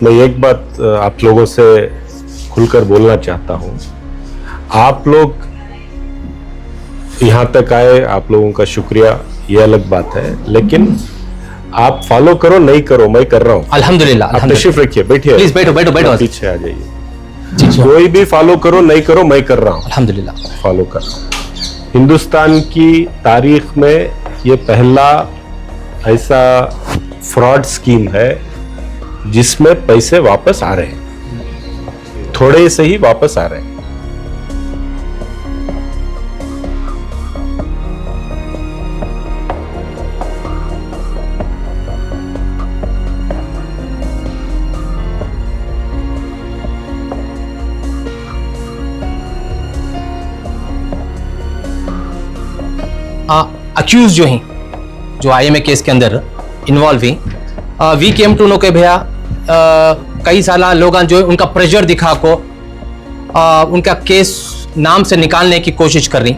मैं एक बात आप लोगों से खुलकर बोलना चाहता हूं। आप लोग यहां तक आए, आप लोगों का शुक्रिया, ये अलग बात है, लेकिन आप फॉलो करो नहीं करो, मैं कर रहा हूं। अल्हम्दुलिल्लाह। आप तशरीफ रखिए, बैठिए, प्लीज बैठो बैठो बैठो, पीछे आ जाइए। कोई भी फॉलो करो नहीं करो, मैं कर रहा हूं, अल्हम्दुलिल्लाह फॉलो कर रहा हूं। हिंदुस्तान की तारीख में ये पहला ऐसा फ्रॉड स्कीम है जिसमें पैसे वापस आ रहे हैं, थोड़े से ही वापस आ रहे हैं। अक्यूज जो हैं, जो आईएमए केस के अंदर इन्वॉल्व हैं, वी केम टू नो के भैया कई साल लोग जो है उनका प्रेशर दिखा को उनका केस नाम से निकालने की कोशिश कर रही।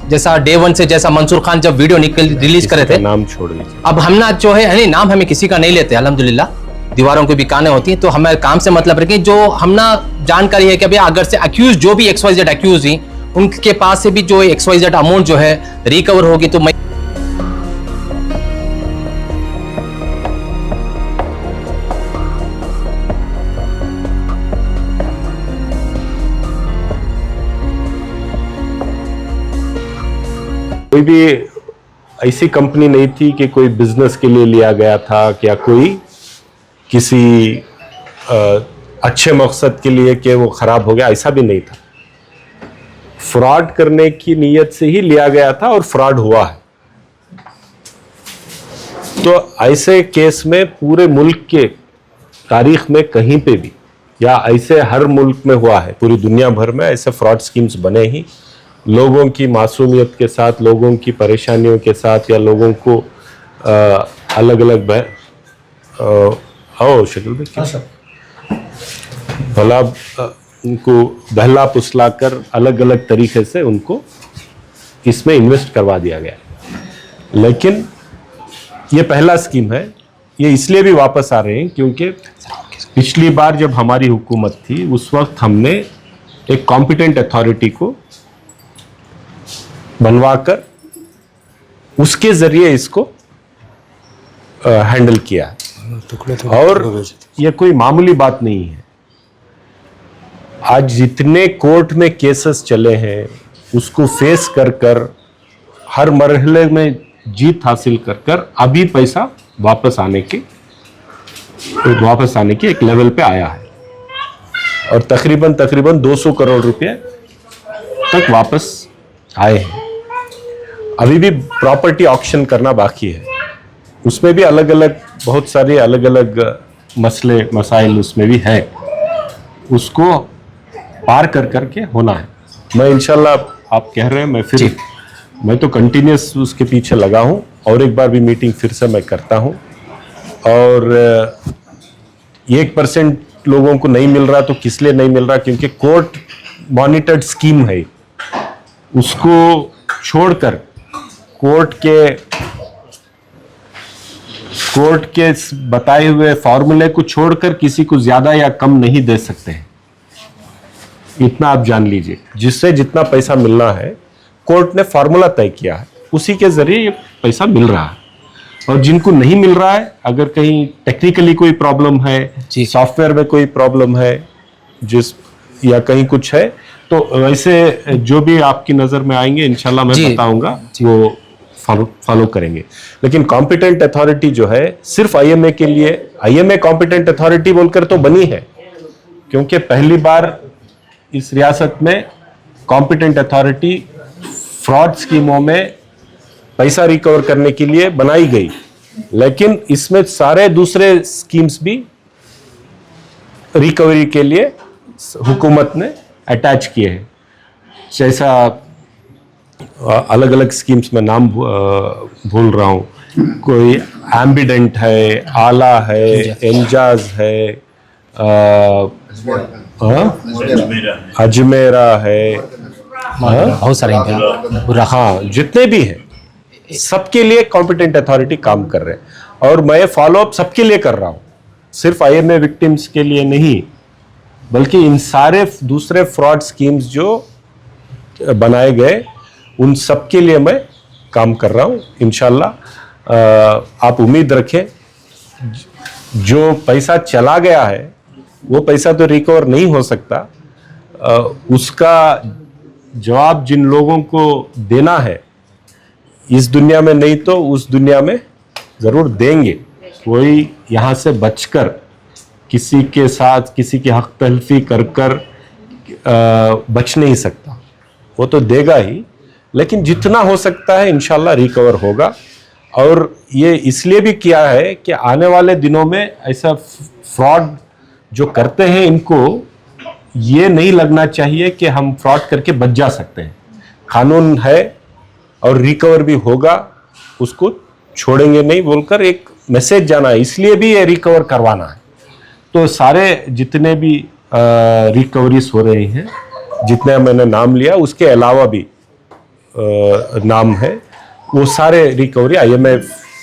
जैसा डे वन से, जैसा मंसूर खान जब वीडियो रिलीज करे थे, नाम छोड़ दीजिए। अब हम ना जो है नहीं, नाम हमें किसी का नहीं लेते अल्हम्दुलिल्लाह, दीवारों की भी कानें होती हैं, तो हमें काम से मतलब रखें। जो हम ना जानकारी है कि भैया अगर से अक्यूज जो भी XYZ अक्यूज हैं उनके पास से भी जो XYZ अमाउंट जो है रिकवर होगी, तो मैं कोई भी ऐसी कंपनी नहीं थी कि कोई बिजनेस के लिए लिया गया था, क्या कोई किसी अच्छे मकसद के लिए कि वो खराब हो गया, ऐसा भी नहीं था। फ्रॉड करने की नीयत से ही लिया गया था और फ्रॉड हुआ है। तो ऐसे केस में पूरे मुल्क के तारीख में कहीं पे भी, या ऐसे हर मुल्क में हुआ है, पूरी दुनिया भर में ऐसे फ्रॉड स्कीम्स बने ही, लोगों की मासूमियत के साथ, लोगों की परेशानियों के साथ, या लोगों को अलग अलग शक्ल में भला उनको बहला फुसला कर अलग अलग तरीके से उनको इसमें इन्वेस्ट करवा दिया गया। लेकिन ये पहला स्कीम है। ये इसलिए भी वापस आ रहे हैं क्योंकि पिछली बार जब हमारी हुकूमत थी उस वक्त हमने एक कॉम्पिटेंट अथॉरिटी को बनवाकर उसके जरिए इसको हैंडल किया है। और यह कोई मामूली बात नहीं है। आज जितने कोर्ट में केसेस चले हैं उसको फेस कर कर, हर मरहले में जीत हासिल कर कर अभी पैसा वापस आने के एक लेवल पे आया है, और तकरीबन 200 करोड़ रुपए तक वापस आए हैं। अभी भी प्रॉपर्टी ऑक्शन करना बाकी है, उसमें भी अलग अलग बहुत सारे अलग अलग मसले मसाइल उसमें भी है, उसको पार कर करके होना है। मैं इंशाल्लाह, आप कह रहे हैं, मैं तो कंटिन्यूस उसके पीछे लगा हूं, और एक बार भी मीटिंग फिर से मैं करता हूं। और 1% लोगों को नहीं मिल रहा तो किस लिए नहीं मिल रहा? क्योंकि कोर्ट मॉनिटर्ड स्कीम है, उसको छोड़कर कोर्ट के बताए हुए फॉर्मूले को छोड़कर किसी को ज्यादा या कम नहीं दे सकते हैं। इतना आप जान लीजिए, जिससे जितना पैसा मिलना है कोर्ट ने फॉर्मूला तय किया है, उसी के जरिए ये पैसा मिल रहा है। और जिनको नहीं मिल रहा है, अगर कहीं टेक्निकली कोई प्रॉब्लम है, सॉफ्टवेयर में कोई प्रॉब्लम है, या कहीं कुछ है, तो वैसे जो भी आपकी नजर में आएंगे इंशाल्लाह मैं बताऊंगा, वो फॉलो करेंगे। लेकिन कॉम्पिटेंट अथॉरिटी जो है सिर्फ आईएमए के लिए, आईएमए कॉम्पिटेंट अथॉरिटी बोलकर तो बनी है क्योंकि पहली बार इस रियासत में कॉम्पिटेंट अथॉरिटी फ्रॉड स्कीमों में पैसा रिकवर करने के लिए बनाई गई। लेकिन इसमें सारे दूसरे स्कीम्स भी रिकवरी के लिए हुकूमत ने अटैच किए हैं। जैसा अलग अलग स्कीम्स में नाम भूल रहा हूँ, कोई एम्बिडेंट है, आला है, एंजाज है, अजमेरा है, बहुत सारे हाँ, जितने भी हैं सबके लिए कॉम्पिटेंट अथॉरिटी काम कर रहे हैं। और मैं फॉलो अप सबके लिए कर रहा हूँ, सिर्फ IMA विक्टिम्स के लिए नहीं, बल्कि इन सारे दूसरे फ्रॉड स्कीम्स जो बनाए गए उन सब के लिए मैं काम कर रहा हूँ। इंशाल्लाह आप उम्मीद रखें, जो पैसा चला गया है वो पैसा तो रिकवर नहीं हो सकता, उसका जवाब जिन लोगों को देना है इस दुनिया में नहीं तो उस दुनिया में ज़रूर देंगे। कोई यहाँ से बचकर किसी के साथ किसी की हक तलफी कर बच नहीं सकता, वो तो देगा ही, लेकिन जितना हो सकता है इंशाल्लाह रिकवर होगा। और ये इसलिए भी किया है कि आने वाले दिनों में ऐसा फ्रॉड जो करते हैं इनको ये नहीं लगना चाहिए कि हम फ्रॉड करके बच जा सकते हैं। कानून है और रिकवर भी होगा, उसको छोड़ेंगे नहीं बोलकर एक मैसेज जाना है, इसलिए भी ये रिकवर करवाना है। तो सारे जितने भी रिकवरीज हो रही हैं, जितने मैंने नाम लिया उसके अलावा भी नाम है, वो सारे रिकवरी IMA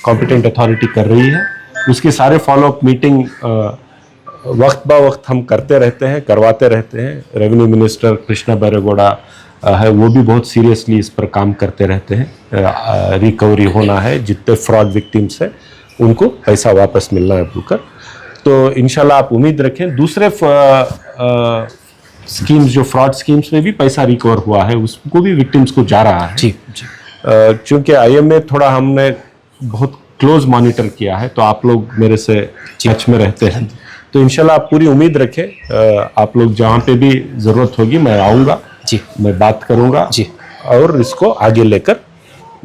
कॉम्पिटेंट अथॉरिटी कर रही है। उसके सारे फॉलोअप मीटिंग वक्त बा वक्त हम करते रहते हैं, करवाते रहते हैं। रेवेन्यू मिनिस्टर कृष्णा बैरेगौड़ा है, वो भी बहुत सीरियसली इस पर काम करते रहते हैं। रिकवरी होना है, जितने फ्रॉड विक्टिम्स हैं उनको पैसा वापस मिलना है बोलकर। तो इंशाल्लाह आप उम्मीद रखें, दूसरे स्कीम्स जो फ्रॉड स्कीम्स में भी पैसा रिकवर हुआ है उसको भी विक्टिम्स को जा रहा है। जी। चूँकि IMA थोड़ा हमने बहुत क्लोज मॉनिटर किया है, तो आप लोग मेरे से टच में रहते हैं, तो इंशाल्लाह आप पूरी उम्मीद रखें। आप लोग जहाँ पे भी ज़रूरत होगी मैं आऊँगा जी, मैं बात करूँगा जी, और इसको आगे लेकर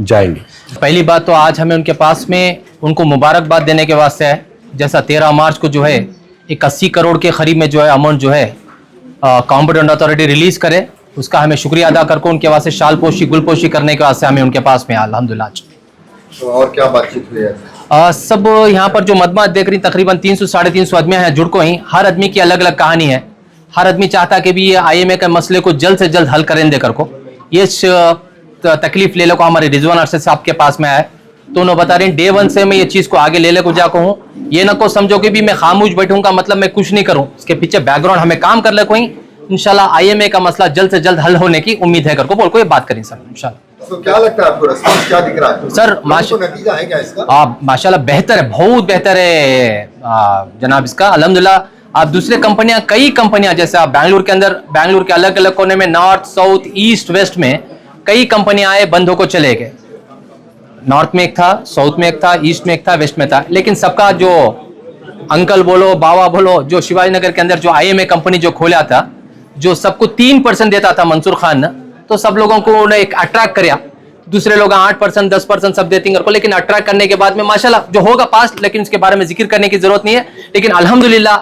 जाएंगे। पहली बात तो आज हमें उनके पास में उनको मुबारकबाद देने के वास्ते है। जैसा 13 मार्च को जो है एक 80 करोड़ के करीब में जो है अमाउंट जो है कॉम्पिटेंट अथॉरिटी रिलीज करे, उसका हमें शुक्रिया अदा करके उनके वास्ते शाल पोशी गुलपोशी करने के वास्ते हमें उनके पास में अल्हम्दुलिल्लाह। तो और क्या बातचीत हुई है? सब यहाँ पर जो मजमा देख रही तकरीबन 300-350 आदमियाँ हैं जुड़ को ही, हर आदमी की अलग अलग कहानी है। हर आदमी चाहता कि भी ये IMA के मसले को जल्द से जल्द हल करें देकर को। ये तकलीफ ले लो को हमारे रिजवान अरशद साहब के पास में आया, तो उन्होंने बता रहे हैं डे 1 से मैं ये चीज़ को आगे ले को जाको हूँ। ये ना को समझो कि भी मैं खामोश बैठूंगा मतलब मैं कुछ नहीं करूँ, इसके पीछे बैकग्राउंड हमें काम कर ले कोई। इंशाल्लाह IMA का मसला जल्द से जल्द हल होने की उम्मीद है कर को बोल को ये बात करें सर इंशाल्लाह। तो क्या लगता है आपको, रिस्पांस क्या दिख रहा है सर? तो नतीजा है क्या इसका? आप माशाल्लाह बेहतर है, बहुत बेहतर है जनाब इसका अल्हम्दुलिल्लाह। आप दूसरे कंपनियां, कई कंपनियां जैसे आप बैंगलोर के अंदर, बैंगलोर के अलग अलग कोने में, नॉर्थ साउथ ईस्ट वेस्ट में कई कंपनियां आए, बंद होकर चले गए। नॉर्थ में एक था, साउथ में एक था, ईस्ट में एक था, वेस्ट में था, लेकिन सबका जो अंकल बोलो बाबा बोलो, जो शिवाजी नगर के अंदर जो IMA कंपनी जो खोला था, जो सबको 3% देता था मंसूर खान ना, तो सब लोगों को उन्हें एक अट्रैक्ट किया। दूसरे लोग 8% 10% सब देते हैं, लेकिन अट्रैक्ट करने के बाद में माशाल्लाह जो होगा पास्ट, लेकिन उसके बारे में जिक्र करने की जरूरत नहीं है। लेकिन अल्हम्दुलिल्लाह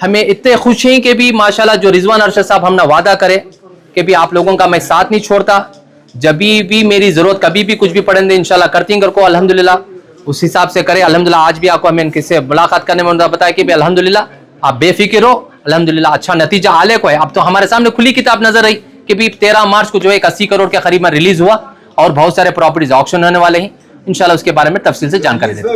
हमें इतने खुश हैं कि भी माशाल्लाह जो रिजवान अरशद साहब हमने वादा करे कि भी आप लोगों का मैं साथ नहीं छोड़ता, जब भी मेरी जरूरत कभी भी कुछ भी पड़ेंगे इंशाल्लाह करती को अल्हम्दुलिल्लाह उस हिसाब से करे। अल्हम्दुलिल्लाह आज भी आपको हमें किससे मुलाकात करने में उन्होंने बताया कि भी अल्हम्दुलिल्लाह आप बेफिक्र हो, अल्हम्दुलिल्लाह अच्छा नतीजा आले को है। अब तो हमारे सामने खुली किताब नजर आई कि भी 13 मार्च को जो है 80 करोड़ के करीब में रिलीज हुआ और बहुत सारे प्रॉपर्टीज ऑक्शन होने वाले हैं। इंशाल्लाह उसके बारे में तफसील से जानकारी देंगे।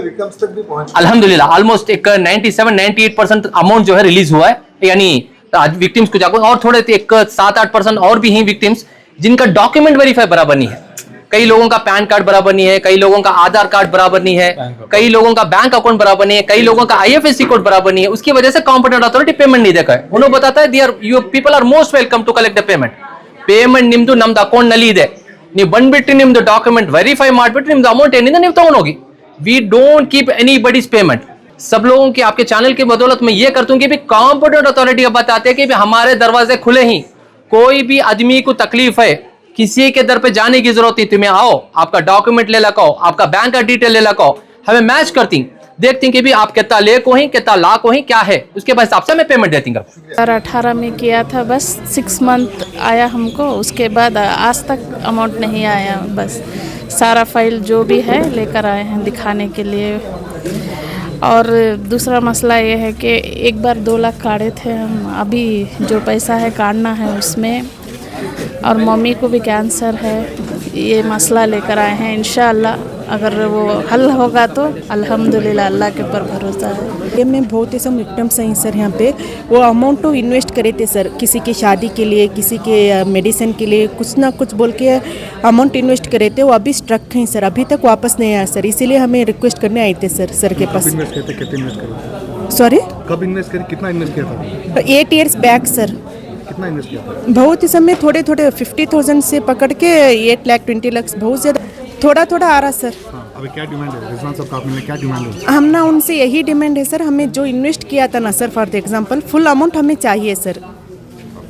अल्हम्दुलिल्लाह ऑलमोस्ट एक 97-98% अमाउंट जो है रिलीज हुआ है, यानी विक्टिम्स को जाकर, और थोड़े एक 7-8% और भी हैं विक्टिम्स जिनका डॉक्यूमेंट वेरीफाई बराबर नहीं है। कई लोगों का पैन कार्ड बराबर नहीं है, कई लोगों का आधार कार्ड बराबर नहीं है, कई लोगों का बैंक अकाउंट बराबर नहीं है, कई लोगों का IFSC कोड बराबर नहीं है। उसकी वजह से कॉम्पिटेंट अथॉरिटी पेमेंट नहीं देखा है। उन्होंने बताता है you people are most welcome to collect the payment निम्ದು ನಮ್ದು ಅಕೌಂಟ್ ನಲ್ಲಿ ಇದೆ, ನೀವು ಬಂದ್ಬಿಟ್ಟು ನಿಮ್ದು ಡಾಕ್ಯುಮೆಂಟ್ ವೆರಿಫೈ ಮಾಡಿಬಿಟ್ಟು ನಿಮ್ದು ಅಮೌಂಟ್ ಏನಿದೆ ನೀವು ತಗೊಂಡೋಗಿ। We don't keep anybody's payment. सब लोगों की आपके चैनल की बदौलत मैं ये करता हूं कि भी कॉम्पिटेंट अथॉरिटी अब बताते हैं कि भी हमारे दरवाजे खुले ही, कोई भी आदमी को तकलीफ है किसी के दर पे जाने की जरूरत नहीं, तुम्हें आओ आपका डॉक्यूमेंट ले लगाओ, आपका बैंक का डिटेल ले लगाओ, हमें मैच करती देखती कि भी आप कितना ले को ही कितना ला को ही क्या है, उसके बाद हिसाब से मैं पेमेंट देती हूँ। 2018 में किया था, बस 6 मंथ आया हमको, उसके बाद आज तक अमाउंट नहीं आया। बस सारा फाइल जो भी है लेकर आए हैं दिखाने के लिए। और दूसरा मसला ये है कि एक बार 2 लाख काटे थे हम, अभी जो पैसा है काटना है उसमें, और मम्मी को भी कैंसर है, ये मसला लेकर आए हैं। इंशाअल्लाह अगर वो हल होगा तो अल्हम्दुलिल्लाह, अल्लाह के ऊपर भरोसा है। ये में बहुत ही सब विक्टिम्स हैं सर। यहाँ पे वो अमाउंट तो इन्वेस्ट करे थे सर, किसी की शादी के लिए, किसी के मेडिसिन के लिए, कुछ ना कुछ बोल के अमाउंट इन्वेस्ट करे थे। वो अभी स्ट्रक हैं सर, अभी तक वापस नहीं आया सर। इसीलिए हमें रिक्वेस्ट करने आए थे सर के पास। इन्वेस्ट किया था, कितने इन्वेस्ट करे? सॉरी, कब इन्वेस्ट करे, कितना इन्वेस्ट किया था? 8 years बैक सर। कितना इन्वेस्ट किया था? बहुत ही समय, थोड़े थोड़े 50,000 से पकड़ के 8 लाख 20 लाख, बहुत ज़्यादा थोड़ा थोड़ा आ रहा सर। हाँ, अभी क्या डिमांड है रिजवान साहब का, आपने क्या डिमांड है? हम ना उनसे यही डिमांड है सर, हमें जो इन्वेस्ट किया था ना sir, for the example full amount हमें चाहिए सर।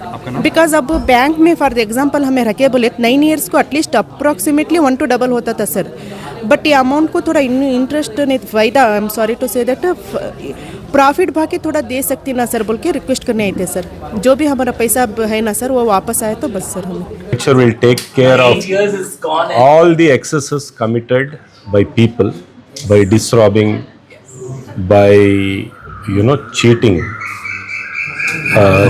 आपका नाम? बिकॉज अब बैंक में फॉर द एग्जांपल हमें रखे बोले 9 years को एटलीस्ट अप्रॉक्सीमेटली 1 to double होता था सर। बट ये अमाउंट को थोड़ा इंटरेस्ट नहीं, फायदा, I am sorry to say that, profit भाके थोड़ा दे सकती ना सर बोल के रिक्वेस्ट करने आए थे सर। जो भी हमारा पैसा है ना सर वो वापस आए तो बस सर। हमें Nature will take care of all the excesses committed by people, by disrobing, by cheating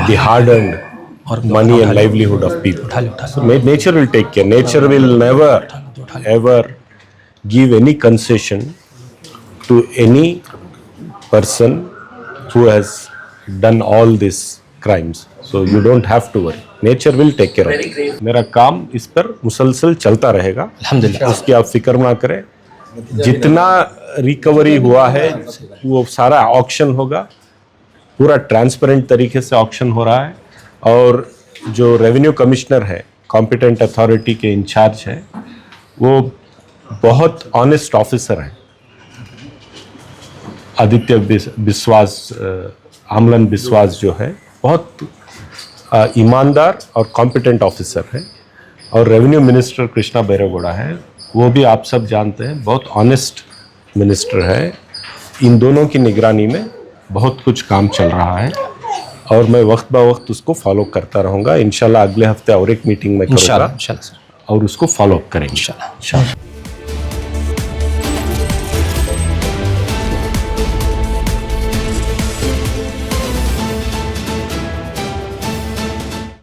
the hard-earned money and livelihood of people. So nature will take care. Nature will never ever give any concession to any person who has done all these crimes. So you don't have to worry. Nature will take care of it. मेरा काम इस पर मुसलसल चलता रहेगा, अल्हम्दुलिल्लाह। उसकी आप फिक्र ना करें। जितना रिकवरी हुआ है वो सारा ऑक्शन होगा, पूरा ट्रांसपेरेंट तरीके से ऑक्शन हो रहा है। और जो रेवेन्यू कमिश्नर है, कॉम्पिटेंट अथॉरिटी के इंचार्ज है, वो बहुत ऑनेस्ट ऑफिसर हैं। आदित्य विश्वास, आमलन विश्वास जो है, बहुत ईमानदार और कॉम्पिटेंट ऑफिसर है। और रेवेन्यू मिनिस्टर कृष्णा बैरागौड़ा है, वो भी आप सब जानते हैं, बहुत ऑनेस्ट मिनिस्टर है। इन दोनों की निगरानी में बहुत कुछ काम चल रहा है और मैं वक्त ब वक्त उसको फॉलो करता रहूँगा। इंशाल्लाह अगले हफ्ते और एक मीटिंग में करूँगा इंशाल्लाह सर, और उसको फॉलो अप करेंगे इंशाल्लाह।